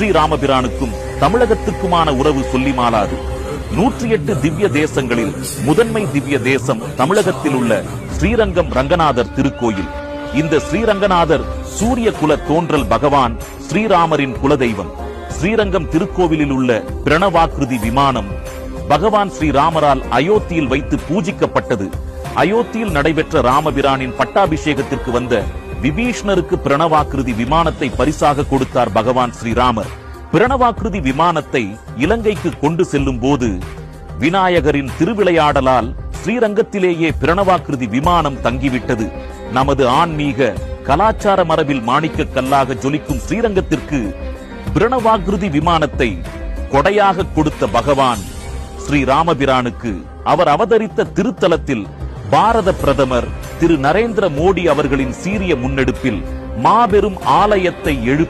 ஸ்ரீராமபிரானுக்கும் தமிழகத்துக்குமான உறவு சொல்லி மாளாது. 108 திவ்ய தேசங்களில் முதன்மை திவ்ய தேசம் தமிழகத்தில் உள்ள ஸ்ரீரங்கம் ரங்கநாதர் திருக்கோயில். இந்த ஸ்ரீரங்கநாதர் சூரிய குல தோன்றல் பகவான் ஸ்ரீராமரின் குலதெய்வம். ஸ்ரீரங்கம் திருக்கோவிலில் உள்ள பிரணவாக்கிருதி விமானம் பகவான் ஸ்ரீராமரால் அயோத்தியில் வைத்து பூஜிக்கப்பட்டது. அயோத்தியில் நடைபெற்ற ராமபிரானின் பட்டாபிஷேகத்திற்கு வந்த விபீஷ்ணருக்கு பிரணவாக்கிருதி விமானத்தை பரிசாக கொடுத்தார் பகவான் ஸ்ரீராமர். பிரணவாக்கிருதி விமானத்தை இலங்கைக்கு கொண்டு செல்லும் போது விநாயகரின் திருவிளையாடலால் ஸ்ரீரங்கத்திலேயே பிரணவாக்கிருதி விமானம் தங்கிவிட்டது. நமது ஆன்மீக கலாச்சார மரபில் மாணிக்க கல்லாக ஜொலிக்கும் ஸ்ரீரங்கத்திற்கு பிரணவாக்கிருதி விமானத்தை கொடையாக கொடுத்த பகவான் ஸ்ரீராமபிரானுக்கு அவர் அவதரித்த திருத்தலத்தில் பாரத பிரதமர் திரு நரேந்திர மோடி அவர்களின் சீரிய முன்னெடுப்பில் மாபெரும் ஆலயத்தை எழுப்பி